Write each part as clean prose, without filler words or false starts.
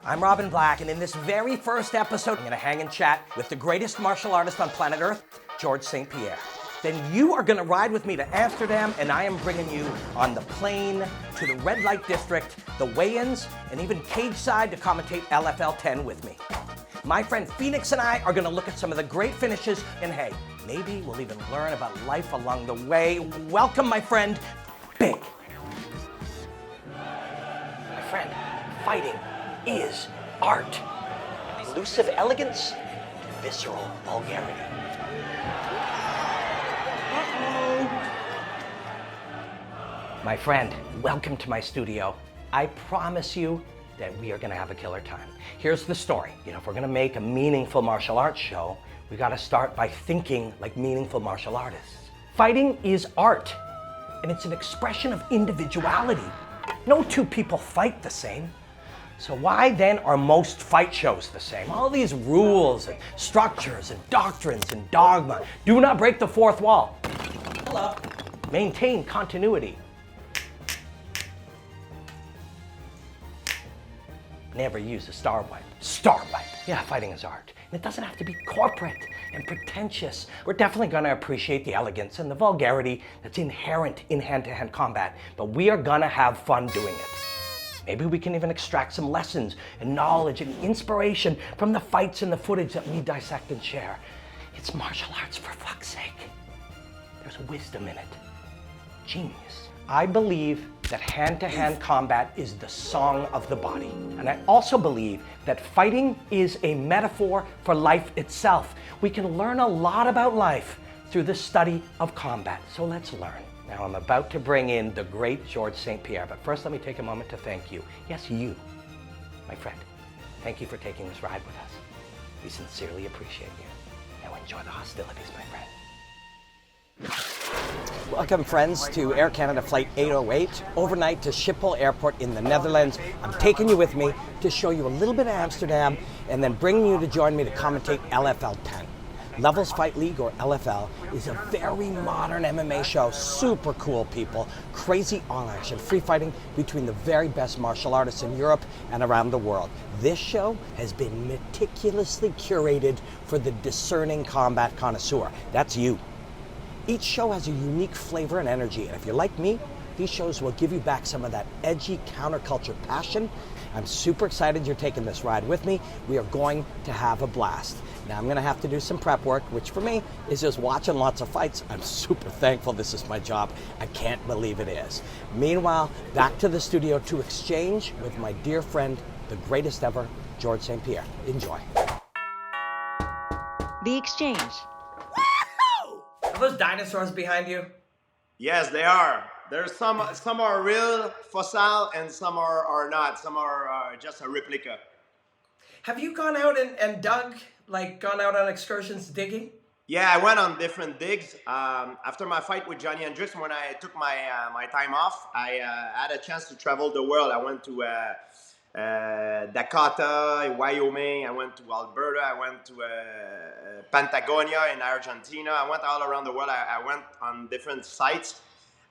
I'm Robin Black, and in this very first episode, I'm gonna hang and chat with the greatest martial artist on planet Earth, Georges St-Pierre. Then you are gonna ride with me to Amsterdam, and I am bringing you on the plane to the red light district, the weigh-ins, and even cage side to commentate LFL 10 with me. My friend Phoenix and I are gonna look at some of the great finishes, and hey, maybe we'll even learn about life along the way. Welcome, my friend, BINK. My friend, fighting is art. Elusive elegance to visceral vulgarity. My friend, welcome to my studio. I promise you that we are gonna have a killer time. Here's the story. If we're gonna make a meaningful martial arts show, we gotta start by thinking like meaningful martial artists. Fighting is art, and it's an expression of individuality. No two people fight the same. So why then are most fight shows the same? All these rules and structures and doctrines and dogma. Do not break the fourth wall. Hello. Maintain continuity. Never use a star wipe. Star wipe. Yeah, fighting is art. And it doesn't have to be corporate and pretentious. We're definitely gonna appreciate the elegance and the vulgarity that's inherent in hand-to-hand combat, but we are gonna have fun doing it. Maybe we can even extract some lessons and knowledge and inspiration from the fights and the footage that we dissect and share. It's martial arts, for fuck's sake. There's wisdom in it. Genius. I believe that hand-to-hand combat is the song of the body. And I also believe that fighting is a metaphor for life itself. We can learn a lot about life through the study of combat. So let's learn. Now I'm about to bring in the great Georges St-Pierre, but first let me take a moment to thank you. Yes, you, my friend. Thank you for taking this ride with us. We sincerely appreciate you. Now enjoy the hostilities, my friend. Welcome, friends, to Air Canada Flight 808, overnight to Schiphol Airport in the Netherlands. I'm taking you with me to show you a little bit of Amsterdam and then bringing you to join me to commentate LFL 10. Levels Fight League, or LFL, is a very modern MMA show. Super cool people, crazy on-action, free fighting between the very best martial artists in Europe and around the world. This show has been meticulously curated for the discerning combat connoisseur. That's you. Each show has a unique flavor and energy, and if you're like me, these shows will give you back some of that edgy counterculture passion. I'm super excited you're taking this ride with me. We are going to have a blast. Now I'm gonna have to do some prep work, which for me is just watching lots of fights. I'm super thankful this is my job. I can't believe it is. Meanwhile, back to the studio to exchange with my dear friend, the greatest ever, Georges St-Pierre. Enjoy. The exchange. Woohoo! Are those dinosaurs behind you? Yes, they are. There's some are real fossil and some are not. Some are just a replica. Have you gone out and dug, gone out on excursions digging? Yeah, I went on different digs. After my fight with Johnny Hendricks, when I took my time off, I had a chance to travel the world. I went to Dakota, Wyoming. I went to Alberta. I went to Patagonia in Argentina. I went all around the world. I went on different sites.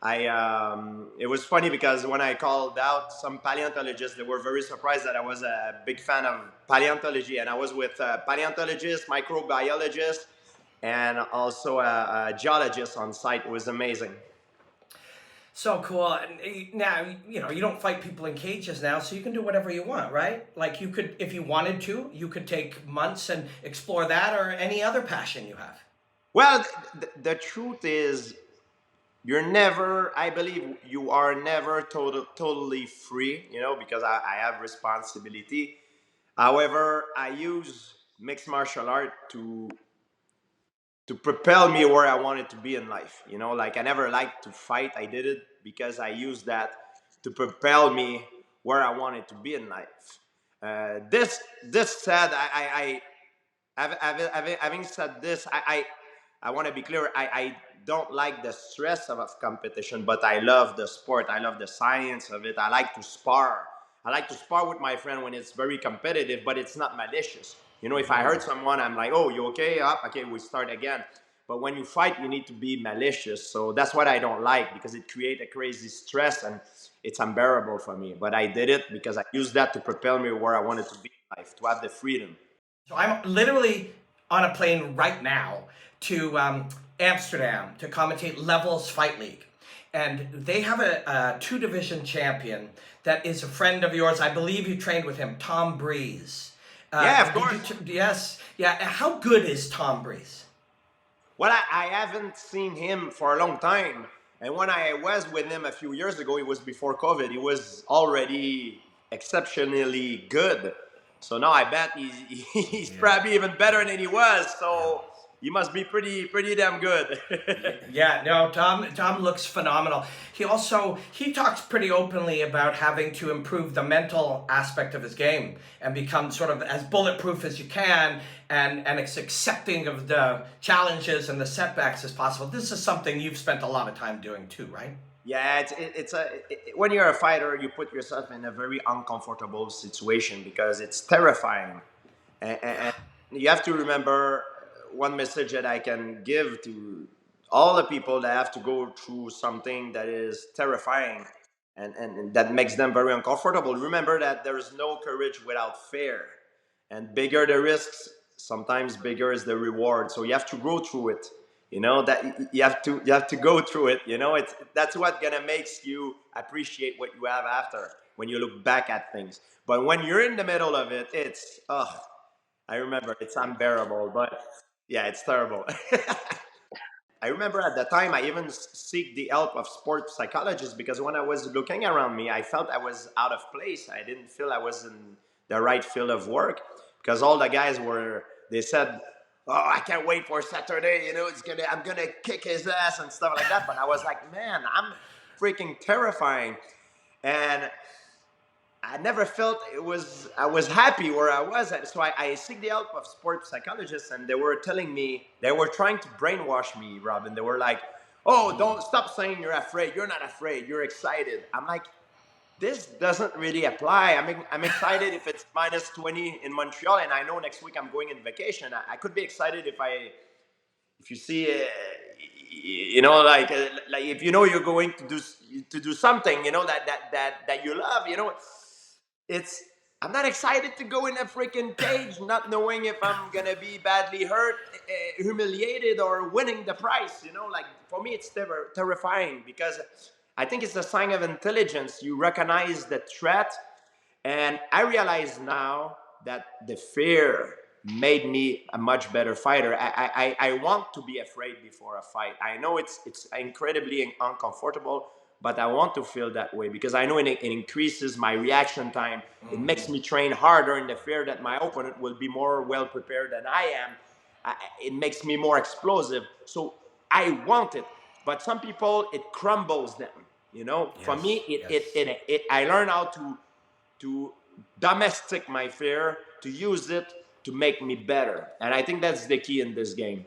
It was funny because when I called out some paleontologists, they were very surprised that I was a big fan of paleontology, and I was with paleontologists, microbiologists, and also a geologist on site. It was amazing. So cool. And now, you don't fight people in cages now, so you can do whatever you want, right? Like you could, if you wanted to, you could take months and explore that or any other passion you have. Well, the truth is, I believe you are never totally free, because I have responsibility. However, I use mixed martial art to propel me where I wanted to be in life. I never liked to fight. I did it because I used that to propel me where I wanted to be in life. This said, having said this, I want to be clear. I don't like the stress of competition, but I love the sport. I love the science of it. I like to spar. I like to spar with my friend when it's very competitive, but it's not malicious. If I hurt someone, I'm like, oh, you okay? Okay, we start again. But when you fight, you need to be malicious. So that's what I don't like, because it creates a crazy stress and it's unbearable for me. But I did it because I used that to propel me where I wanted to be in life, to have the freedom. So I'm literally on a plane right now to Amsterdam to commentate Levels Fight League. And they have a two-division champion that is a friend of yours. I believe you trained with him, Tom Breeze. Yeah, of course. Yes. Yeah. How good is Tom Breeze? Well, I haven't seen him for a long time. And when I was with him a few years ago, it was before COVID, he was already exceptionally good. So now I bet he's probably even better than he was. So he must be pretty damn good. Yeah, no, Tom looks phenomenal. He talks pretty openly about having to improve the mental aspect of his game and become sort of as bulletproof as you can, and as accepting of the challenges and the setbacks as possible. This is something you've spent a lot of time doing too, right? Yeah, when you're a fighter, you put yourself in a very uncomfortable situation because it's terrifying. And you have to remember one message that I can give to all the people that have to go through something that is terrifying and that makes them very uncomfortable. Remember that there is no courage without fear. And bigger the risks, sometimes bigger is the reward. So you have to go through it. You know, that you have to go through it. You know, that's what gonna makes you appreciate what you have after, when you look back at things. But when you're in the middle of it, it's I remember, it's unbearable. But yeah, it's terrible. I remember at the time I even seek the help of sports psychologists, because when I was looking around me, I felt I was out of place. I didn't feel I was in the right field of work, because all the guys they said, "Oh, I can't wait for Saturday, you know, I'm gonna kick his ass," and stuff like that. But I was like, man, I'm freaking terrifying. And I never felt I was happy where I was at. So I seek the help of sports psychologists, and they were telling me, they were trying to brainwash me, Robin. They were like, "Oh, don't stop saying you're afraid. You're not afraid. You're excited." I'm like, this doesn't really apply. I'm excited if it's minus 20 in Montreal, and I know next week I'm going on vacation. I could be excited if you see, you know, like if you know you're going to do something, you know, that you love, you know. I'm not excited to go in a freaking cage, not knowing if I'm gonna be badly hurt, humiliated, or winning the prize. You know, like for me, it's terrifying, because I think it's a sign of intelligence. You recognize the threat, and I realize now that the fear made me a much better fighter. I want to be afraid before a fight. I know it's incredibly uncomfortable, but I want to feel that way, because I know it increases my reaction time. It makes me train harder in the fear that my opponent will be more well prepared than I am. It makes me more explosive. So I want it, but some people, it crumbles them. You know, yes, for me, I learn how to domestic my fear, to use it to make me better. And I think that's the key in this game.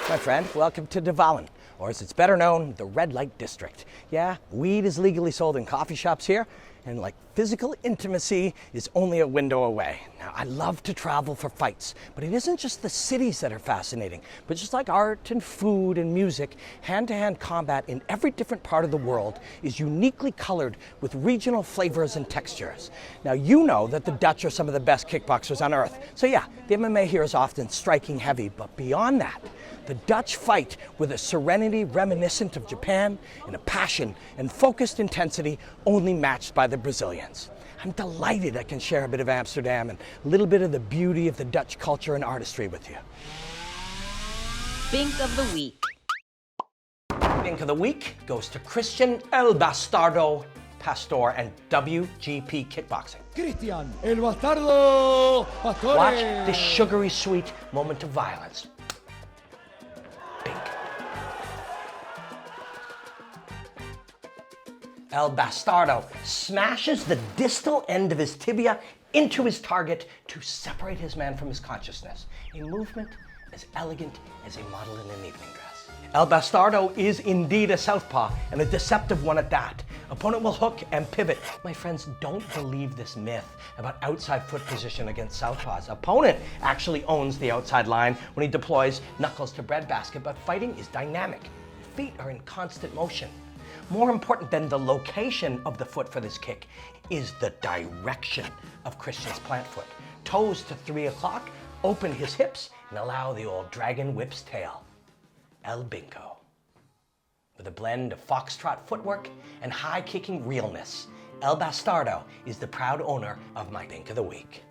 My friend, welcome to De Wallen, or as it's better known, the Red Light District. Yeah, weed is legally sold in coffee shops here, and like physical intimacy is only a window away. Now, I love to travel for fights, but it isn't just the cities that are fascinating, but just like art and food and music, hand-to-hand combat in every different part of the world is uniquely colored with regional flavors and textures. Now, you know that the Dutch are some of the best kickboxers on earth. So yeah, the MMA here is often striking heavy, but beyond that, the Dutch fight with a serenity reminiscent of Japan and a passion and focused intensity only matched by the Brazilians. I'm delighted I can share a bit of Amsterdam and a little bit of the beauty of the Dutch culture and artistry with you. BINK of the Week. BINK of the Week goes to Christian El Bastardo Pastor and WGP Kickboxing. Christian El Bastardo Pastore. Watch this sugary sweet moment of violence. BINK. El Bastardo smashes the distal end of his tibia into his target to separate his man from his consciousness. A movement as elegant as a model in an evening dress. El Bastardo is indeed a southpaw, and a deceptive one at that. Opponent will hook and pivot. My friends, don't believe this myth about outside foot position against southpaws. Opponent actually owns the outside line when he deploys knuckles to breadbasket, but fighting is dynamic. Feet are in constant motion. More important than the location of the foot for this kick is the direction of Christian's plant foot. Toes to 3 o'clock, open his hips, and allow the old dragon whip's tail. El Binko. With a blend of foxtrot footwork and high-kicking realness, El Bastardo is the proud owner of my Bink of the Week.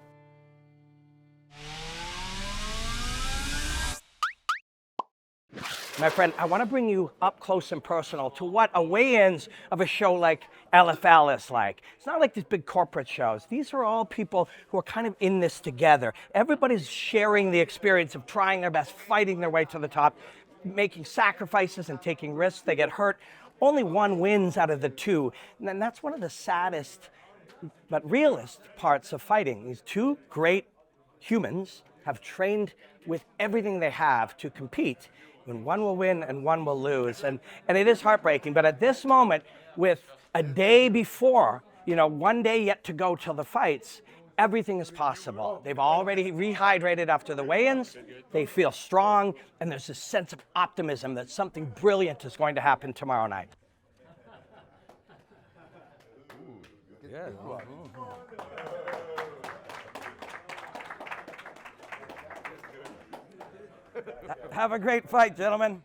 My friend, I want to bring you up close and personal to what a weigh-ins of a show like LFL is like. It's not like these big corporate shows. These are all people who are kind of in this together. Everybody's sharing the experience of trying their best, fighting their way to the top, making sacrifices and taking risks. They get hurt. Only one wins out of the two. And that's one of the saddest but realist parts of fighting. These two great humans have trained with everything they have to compete. And one will win and one will lose. And it is heartbreaking. But at this moment, with a day before, one day yet to go till the fights, everything is possible. They've already rehydrated after the weigh-ins. They feel strong. And there's this sense of optimism that something brilliant is going to happen tomorrow night. Yeah. Have a great fight, gentlemen.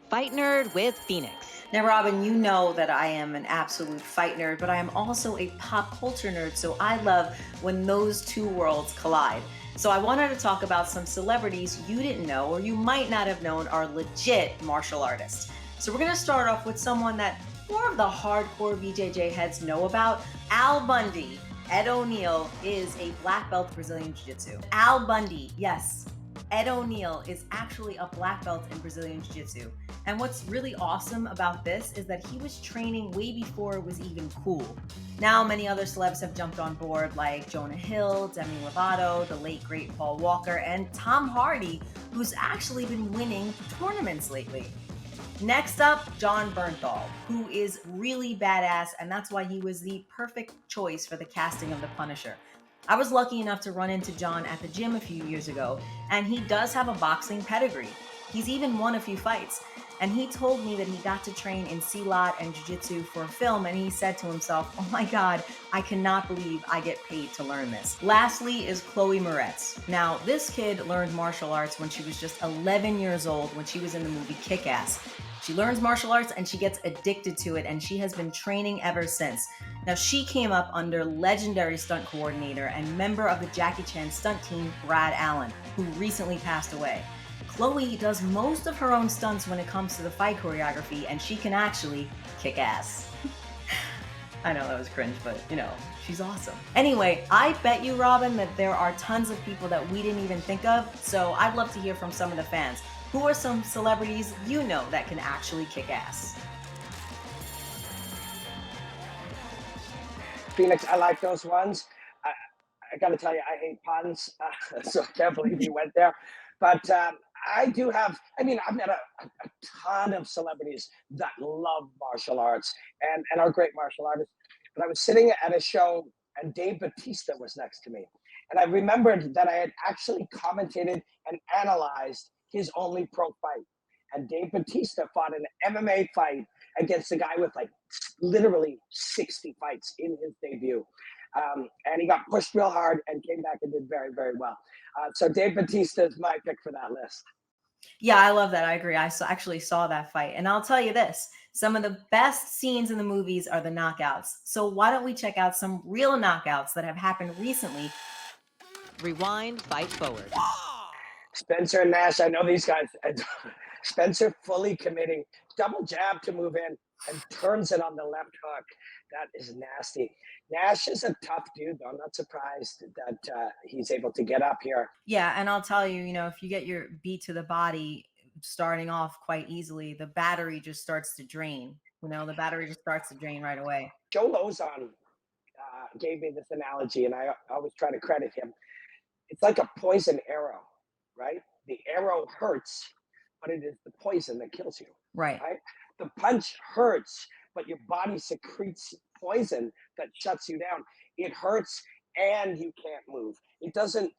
Fight Nerd with Phoenix. Now, Robin, you know that I am an absolute fight nerd, but I am also a pop culture nerd, so I love when those two worlds collide. So I wanted to talk about some celebrities you didn't know or you might not have known are legit martial artists. So we're gonna start off with someone that more of the hardcore BJJ heads know about, Al Bundy. Ed O'Neill is a black belt Brazilian Jiu-Jitsu. Al Bundy, yes. Ed O'Neill is actually a black belt in Brazilian Jiu-Jitsu. And what's really awesome about this is that he was training way before it was even cool. Now many other celebs have jumped on board like Jonah Hill, Demi Lovato, the late great Paul Walker, and Tom Hardy, who's actually been winning tournaments lately. Next up, Jon Bernthal, who is really badass, and that's why he was the perfect choice for the casting of the Punisher. I was lucky enough to run into John at the gym a few years ago, and he does have a boxing pedigree. He's even won a few fights, and he told me that he got to train in Silat and Jiu-Jitsu for a film, and he said to himself, oh my God, I cannot believe I get paid to learn this. Lastly is Chloe Moretz. Now, this kid learned martial arts when she was just 11 years old when she was in the movie Kick-Ass. She learns martial arts and she gets addicted to it, and she has been training ever since. Now, she came up under legendary stunt coordinator and member of the Jackie Chan stunt team, Brad Allen, who recently passed away. Chloe does most of her own stunts when it comes to the fight choreography, and she can actually kick ass. I know that was cringe, but she's awesome. Anyway, I bet you, Robin, that there are tons of people that we didn't even think of, so I'd love to hear from some of the fans. Who are some celebrities you know that can actually kick ass? Phoenix, I like those ones. I got to tell you, I hate puns, so I can't believe you went there. But I do have, I've met a ton of celebrities that love martial arts and are great martial artists. But I was sitting at a show and Dave Bautista was next to me. And I remembered that I had actually commentated and analyzed his only pro fight. And Dave Bautista fought an MMA fight against a guy with literally 60 fights in his debut. And he got pushed real hard and came back and did very, very well. So Dave Bautista is my pick for that list. Yeah, I love that. I agree. I actually saw that fight. And I'll tell you this, some of the best scenes in the movies are the knockouts. So why don't we check out some real knockouts that have happened recently? Rewind, fight forward. Spencer and Nash, I know these guys. Spencer fully committing, double jab to move in and turns it on the left hook. That is nasty. Nash is a tough dude, though. I'm not surprised that he's able to get up here. Yeah, and I'll tell you, if you get your beat to the body starting off quite easily, the battery just starts to drain. The battery just starts to drain right away. Joe Lozon gave me this analogy, and I always try to credit him. It's like a poison arrow, right? The arrow hurts, but it is the poison that kills you. Right. Right? The punch hurts, but your body secretes poison that shuts you down. It hurts and you can't move. It doesn't,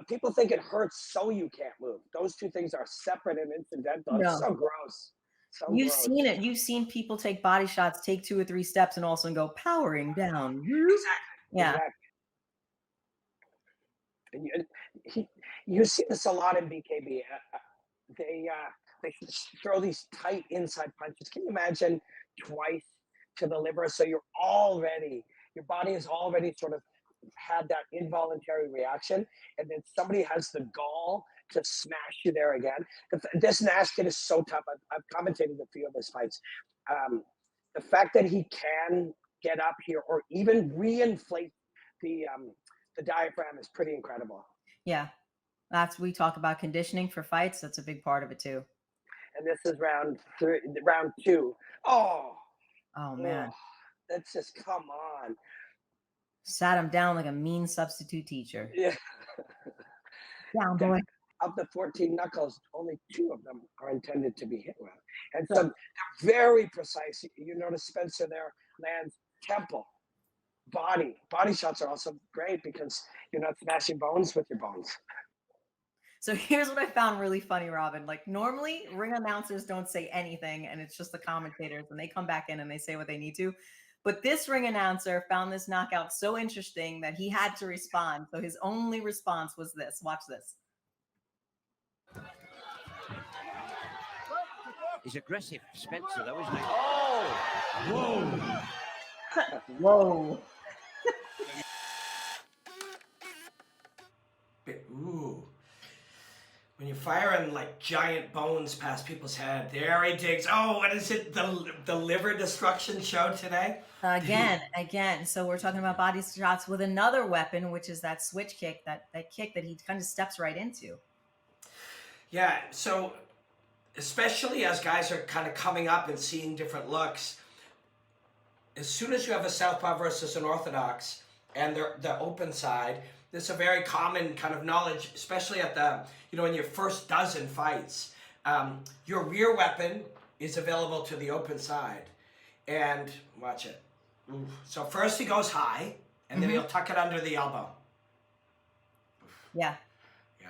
people think it hurts so you can't move. Those two things are separate and incidental. It's No. so gross. So You've gross. seen it. You've seen people take body shots, take 2 or 3 steps, and all of a sudden go powering down. Exactly. Yeah. Exactly. And you see this a lot in BKB. They throw these tight inside punches. Can you imagine twice to the liver? So your body has already sort of had that involuntary reaction, and then somebody has the gall to smash you there again. This Nash kid is so tough. I've commentated a few of his fights. The fact that he can get up here or even reinflate the diaphragm is pretty incredible. Yeah. We talk about conditioning for fights. That's a big part of it too. And this is round 2. Oh Man. That's just, come on. Sat him down like a mean substitute teacher. Yeah. Down, boy. Of the 14 knuckles, only 2 of them are intended to be hit with. And so they're very precise. You notice Spencer there lands temple, body. Body shots are also great because you're not smashing bones with your bones. So here's what I found really funny, Robin. Like normally ring announcers don't say anything and it's just the commentators and they come back in and they say what they need to. But this ring announcer found this knockout so interesting that he had to respond. So his only response was this. Watch this. He's aggressive, Spencer, though, isn't he? Oh! Whoa. Whoa. Ooh. When you're firing like giant bones past people's head, there he digs. Oh, what is it? The liver destruction show today? Again. So we're talking about body shots with another weapon, which is that switch kick, that kick that he kind of steps right into. Yeah, so especially as guys are kind of coming up and seeing different looks, as soon as you have a southpaw versus an orthodox and the open side, this is a very common kind of knowledge, especially at in your first dozen fights. Your rear weapon is available to the open side. And watch it. Ooh. So first he goes high, and then he'll tuck it under the elbow. Yeah. Yeah.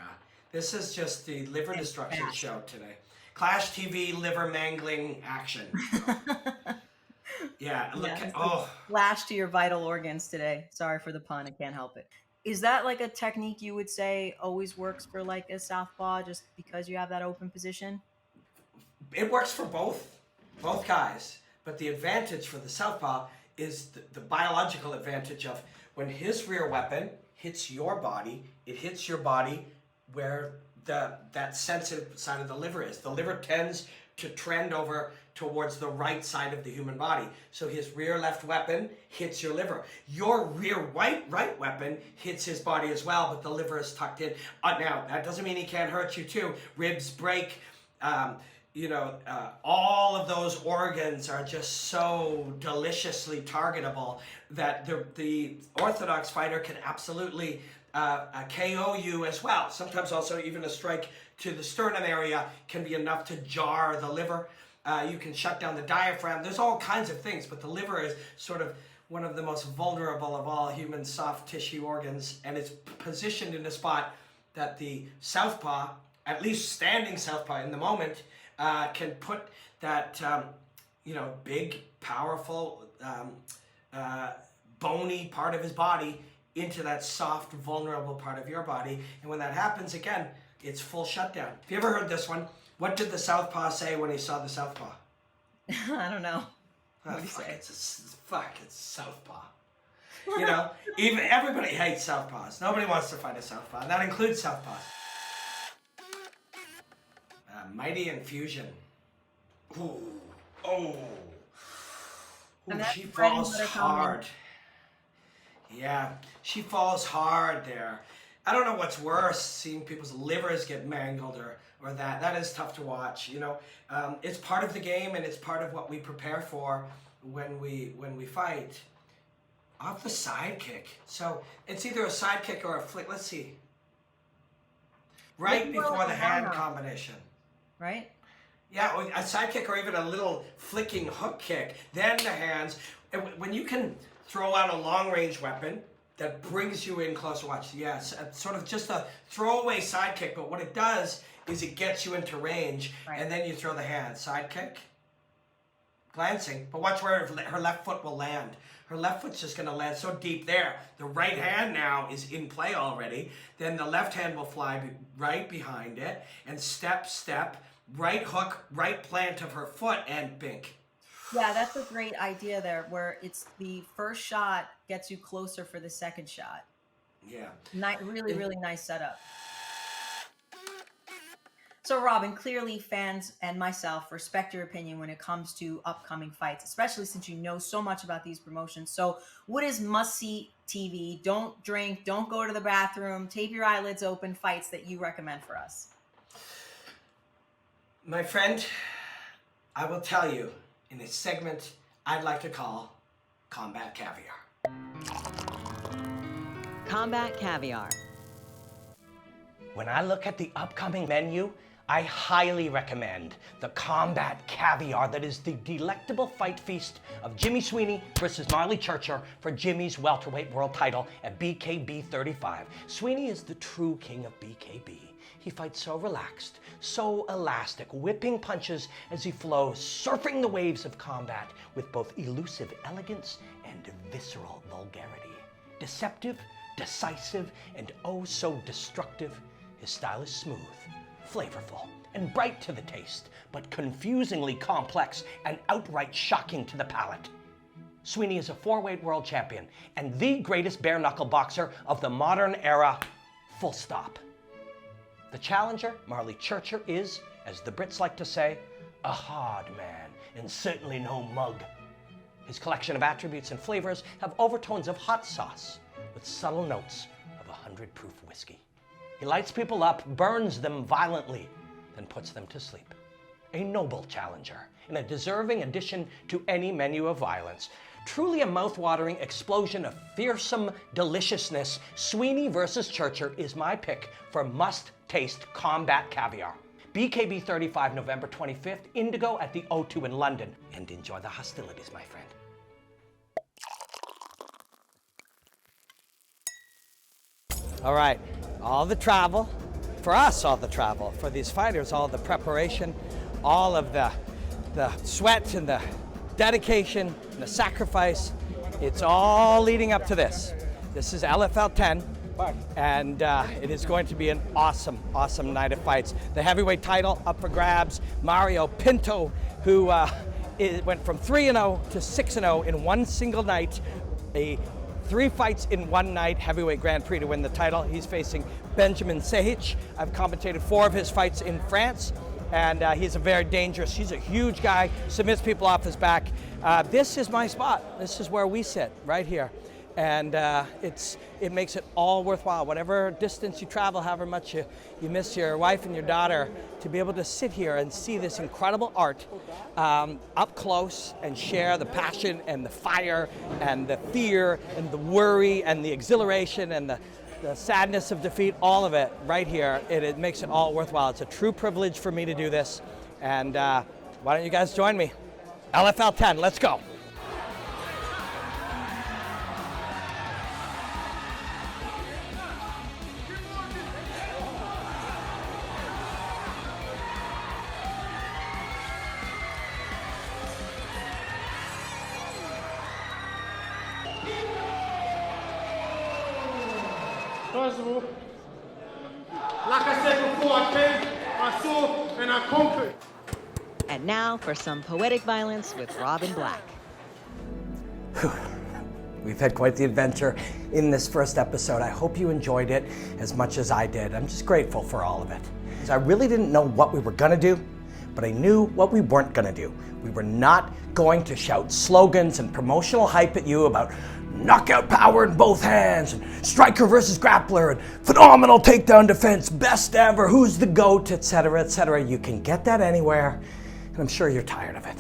This is just the liver destruction show today. Clash TV liver mangling action. Yeah, look flash to your vital organs today. Sorry for the pun, I can't help it. Is that like a technique you would say always works for like a southpaw just because you have that open position? It works for both guys, but the advantage for the southpaw is the biological advantage of when his rear weapon hits your body, it hits your body where that sensitive side of the liver is. The liver tends to trend over towards the right side of the human body. So his rear left weapon hits your liver. Your rear right weapon hits his body as well, but the liver is tucked in. Now, that doesn't mean he can't hurt you too. Ribs break, all of those organs are just so deliciously targetable that the orthodox fighter can absolutely KO you as well. Sometimes also even a strike to the sternum area can be enough to jar the liver. You can shut down the diaphragm. There's all kinds of things, but the liver is sort of one of the most vulnerable of all human soft tissue organs, and it's positioned in a spot that the southpaw, at least standing southpaw in the moment, can put that big, powerful, bony part of his body into that soft, vulnerable part of your body. And when that happens, again, it's full shutdown. Have you ever heard this one? What did the southpaw say when he saw the southpaw? I don't know. What did he say? It's southpaw. Even everybody hates southpaws. Nobody wants to fight a southpaw, and that includes southpaws. Mighty Enfusion. Ooh. Oh. Ooh, she falls hard. Yeah, she falls hard there. I don't know what's worse, seeing people's livers get mangled or that. That is tough to watch. It's part of the game and it's part of what we prepare for when we fight. Off the side kick. So it's either a side kick or a flick. Let's see. Right before the hand combination. Right? Yeah, a side kick or even a little flicking hook kick, then the hands. And when you can throw out a long-range weapon that brings you in closer, watch, yes, sort of just a throwaway side kick, but what it does is it gets you into range, and then you throw the hand. Side kick, glancing, but watch where her left foot will land. Her left foot's just going to land so deep there. The right hand now is in play already. Then the left hand will fly right behind it, and step, right hook, right plant of her foot, and bink. Yeah, that's a great idea there, where it's the first shot gets you closer for the second shot. Yeah. Really nice setup. So Robin, clearly fans and myself respect your opinion when it comes to upcoming fights, especially since you know so much about these promotions. So what is must-see TV, don't drink, don't go to the bathroom, tape your eyelids open fights that you recommend for us? My friend, I will tell you in a segment I'd like to call Combat Caviar. Combat Caviar. When I look at the upcoming menu, I highly recommend the Combat Caviar that is the delectable fight feast of Jimmy Sweeney versus Marley Churcher for Jimmy's welterweight world title at BKB 35. Sweeney is the true king of BKB. He fights so relaxed, so elastic, whipping punches as he flows, surfing the waves of combat with both elusive elegance and visceral vulgarity. Deceptive, decisive, and oh so destructive, his style is smooth, flavorful, and bright to the taste, but confusingly complex and outright shocking to the palate. Sweeney is a 4-weight world champion and the greatest bare knuckle boxer of the modern era, full stop. The challenger, Marley Churcher, is, as the Brits like to say, a hard man and certainly no mug. His collection of attributes and flavors have overtones of hot sauce with subtle notes of 100 proof whiskey. He lights people up, burns them violently, then puts them to sleep. A noble challenger, and a deserving addition to any menu of violence. Truly a mouth-watering explosion of fearsome deliciousness, Sweeney versus Churcher is my pick for must-taste Combat Caviar. BKB 35, November 25th, Indigo at the O2 in London. And enjoy the hostilities, my friend. All right, all the travel, for us all the travel, for these fighters all the preparation, all of the sweat and the dedication and the sacrifice, it's all leading up to this. This is LFL 10, and it is going to be an awesome, awesome night of fights. The heavyweight title up for grabs. Mario Pinto, who went from 3-0 to 6-0 in one single night. 3 fights in one night, heavyweight Grand Prix to win the title. He's facing Benjamin Sehich. I've commentated 4 of his fights in France, and he's he's a huge guy, submits people off his back. This is my spot. This is where we sit, right here. And it makes it all worthwhile. Whatever distance you travel, however much you miss your wife and your daughter, to be able to sit here and see this incredible art up close and share the passion and the fire and the fear and the worry and the exhilaration and the sadness of defeat, all of it right here. It makes it all worthwhile. It's a true privilege for me to do this. And why don't you guys join me? LFL 10, let's go. First of all, like I said before, I came, I saw, and I conquered. And now for some poetic violence with Robin Black. We've had quite the adventure in this first episode. I hope you enjoyed it as much as I did. I'm just grateful for all of it. Because I really didn't know what we were gonna do, but I knew what we weren't gonna do. We were not going to shout slogans and promotional hype at you about knockout power in both hands, and striker versus grappler, and phenomenal takedown defense, best ever, who's the GOAT, etc., etc. You can get that anywhere, and I'm sure you're tired of it.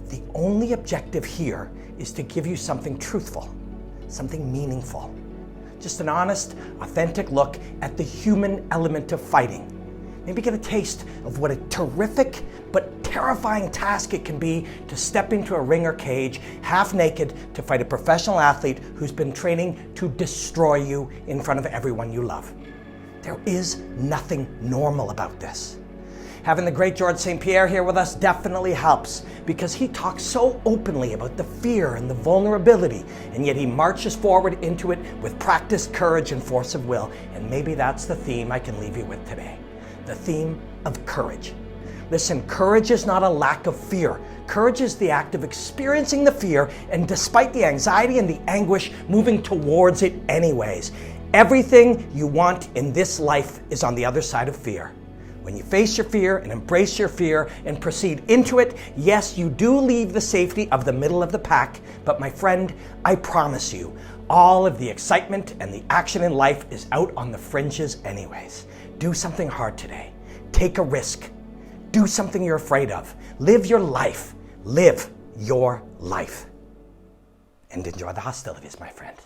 The only objective here is to give you something truthful, something meaningful. Just an honest, authentic look at the human element of fighting. Maybe get a taste of what a terrific but terrifying task it can be to step into a ring or cage half naked to fight a professional athlete who's been training to destroy you in front of everyone you love. There is nothing normal about this. Having the great Georges St-Pierre here with us definitely helps because he talks so openly about the fear and the vulnerability, and yet he marches forward into it with practiced courage and force of will. And maybe that's the theme I can leave you with today. The theme of courage. Listen, courage is not a lack of fear. Courage is the act of experiencing the fear and, despite the anxiety and the anguish, moving towards it anyways. Everything you want in this life is on the other side of fear. When you face your fear and embrace your fear and proceed into it, yes, you do leave the safety of the middle of the pack, but my friend, I promise you, all of the excitement and the action in life is out on the fringes anyways. Do something hard today. Take a risk. Do something you're afraid of. Live your life. Live your life. And enjoy the hostilities, my friend.